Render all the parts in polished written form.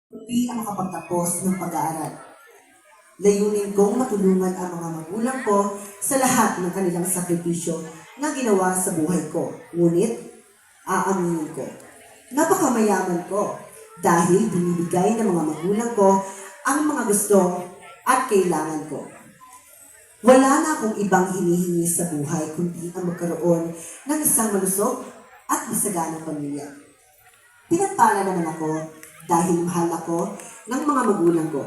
Hindi ang makapagtapos ng pag-aaral. Layunin kong matulungan ang mga magulang ko sa lahat ng kanilang sakripisyo na ginawa sa buhay ko. Ngunit, aaminin ko, napakamayaman ko dahil binibigay ng mga magulang ko ang mga gusto at kailangan ko. Wala na akong ibang hinihingi sa buhay kundi ang magkaroon ng isang malusog at masaganang pamilya. Pinagpala naman ako dahil mahal ako ng mga magulang ko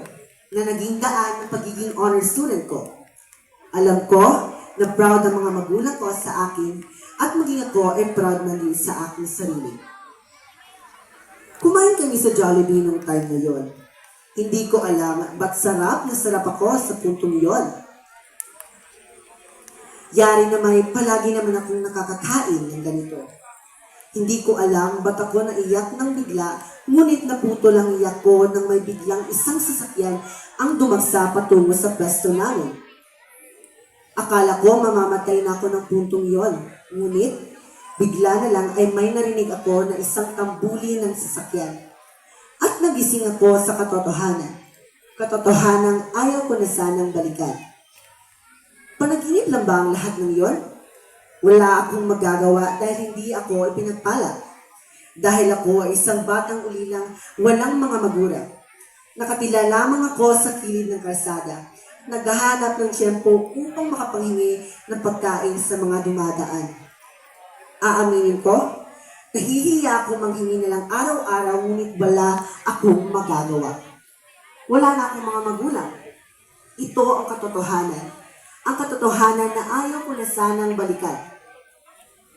na naging daan ng pagiging honor student ko. Alam ko na proud ang mga magulang ko sa akin at maging ako ay proud na din sa aking sarili. Kumain kami sa Jollibee nung time na yon. Hindi ko alam ba't sarap na sarap ako sa puntong yon. Yari na may palagi naman akong nakakakain ng ganito. Hindi ko alam ba't ako naiyak ng bigla, ngunit naputo lang iyak ko nang may biglang isang sasakyan ang dumagsa patungo sa pwesto namin. Akala ko mamamatay na ako ng puntong yon, ngunit bigla na lang ay may narinig ako na isang tambuli ng sasakyan. At nagising ako sa katotohanan. Katotohanang ayaw ko na sanang balikan. Panaginip lang ba ang lahat ng yon? Wala akong magagawa dahil hindi ako ipinagpala. Dahil ako ay isang batang ulilang walang mga magulang. Nakatila lamang ako sa kilid ng kalsada. Naghahanap ng tiyempo upang makapanghingi ng pagkain sa mga dumadaan. Aaminin ko, nahihiya ako manghingi na lang araw-araw ngunit wala akong magagawa. Wala na akong mga magulang. Ito ang katotohanan. Ang katotohanan na ayaw ko na sanang balikan.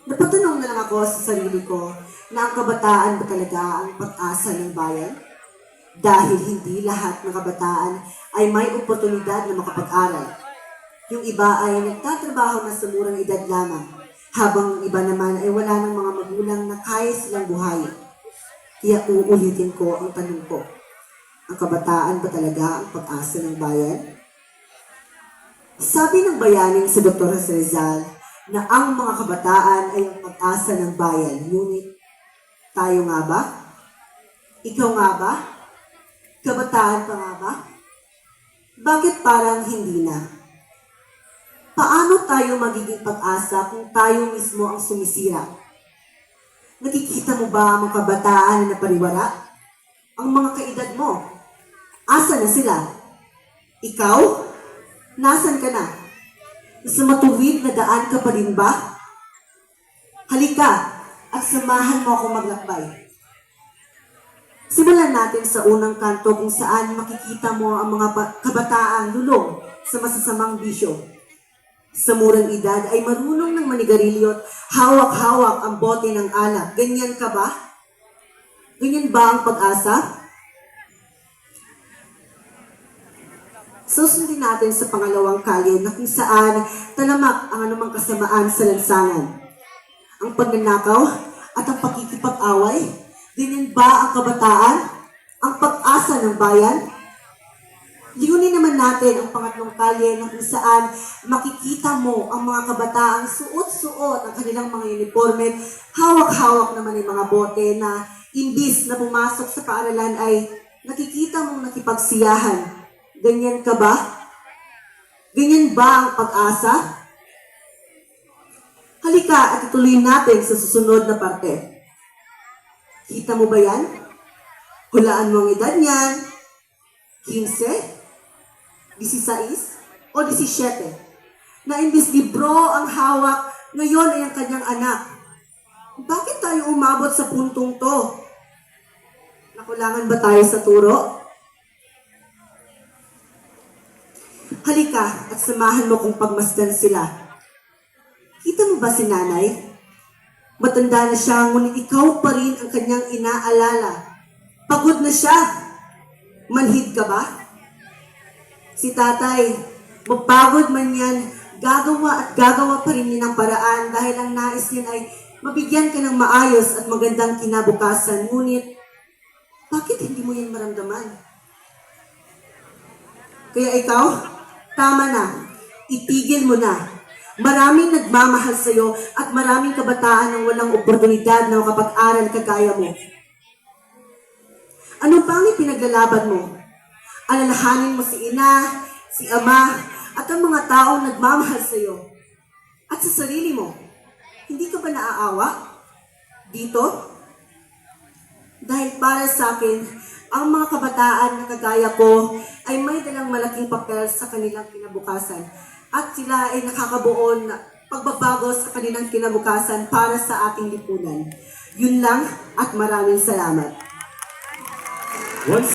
Napatanong na lang ako sa sarili ko na ang kabataan ba talaga ang pag-asa ng bayan? Dahil hindi lahat ng kabataan ay may oportunidad na makapag-aral. Yung iba ay nagtatrabaho na sa murang edad lamang, habang yung iba naman ay wala ng mga magulang na kaya silang buhayin. Kaya uulitin ko ang tanong ko, ang kabataan ba talaga ang pag-asa ng bayan? Sabi ng bayaning si Dr. Jose Rizal na ang mga kabataan ay ang pag-asa ng bayan. Ngunit, tayo nga ba? Ikaw nga ba? Kabataan pa nga ba? Bakit parang hindi na? Paano tayo magiging pag-asa kung tayo mismo ang sumisira? Nakikita mo ba ang mga kabataan na napariwara? Ang mga kaedad mo? Asa na sila? Ikaw? Nasaan ka na? Sa matuwid na daan ka pa rin ba? Halika at samahan mo akong maglakbay. Simulan natin sa unang kanto kung saan makikita mo ang mga kabataang lulong sa masasamang bisyo. Sa murang edad ay marunong ng manigarilyo at hawak-hawak ang bote ng alak. Ganyan ka ba? Ganyan ba ang pag-asa? Susundin natin sa pangalawang kalye na kung saan talamak ang anumang kasamaan sa lansangan. Ang pagnanakaw at ang pakikipag-away, ganyan ba ang kabataan? Ang pag-asa ng bayan? Liunin naman natin ang pangatlong kalye na kung saan makikita mo ang mga kabataang suot-suot ang kanilang mga uniforme, hawak-hawak naman ang mga bote na imbis na pumasok sa paaralan ay nakikita mong nakipagsiyahan. Ganyan ka ba? Ganyan ba ang pag-asa? Halika at ituloy natin sa susunod na parte. Kita mo ba yan? Hulaan mo ang edad niyan. 15? 16? O 17? Na imbis libro ang hawak, ngayon ay ang kanyang anak. Bakit tayo umabot sa puntong to? Nakulangan ba tayo sa turo? Halika at samahan mo kung pagmasdan sila. Kita mo ba si nanay? Matanda na siya, ngunit ikaw pa rin ang kanyang inaalala. Pagod na siya. Manhid ka ba? Si tatay, mapagod man yan, gagawa at gagawa pa rin niya ng paraan dahil ang nais niyan ay mabigyan ka ng maayos at magandang kinabukasan. Ngunit, bakit hindi mo yan maramdaman? Kaya ikaw, tama na. Itigil mo na. Maraming nagmamahal sa iyo at maraming kabataan ang walang oportunidad na makapag-aral kagaya mo. Ano pang ipinaglalaban mo? Alalahanin mo si ina, si ama, at ang mga taong nagmamahal sa iyo. At sa sarili mo, hindi ka ba naaawa? Dito? Dahil para sa akin, ang mga kabataan na kagaya ko ay may dalang malaking papel sa kanilang kinabukasan. At sila ay nakakabuo na pagbabago sa kanilang kinabukasan para sa ating lipunan. Yun lang at maraming salamat.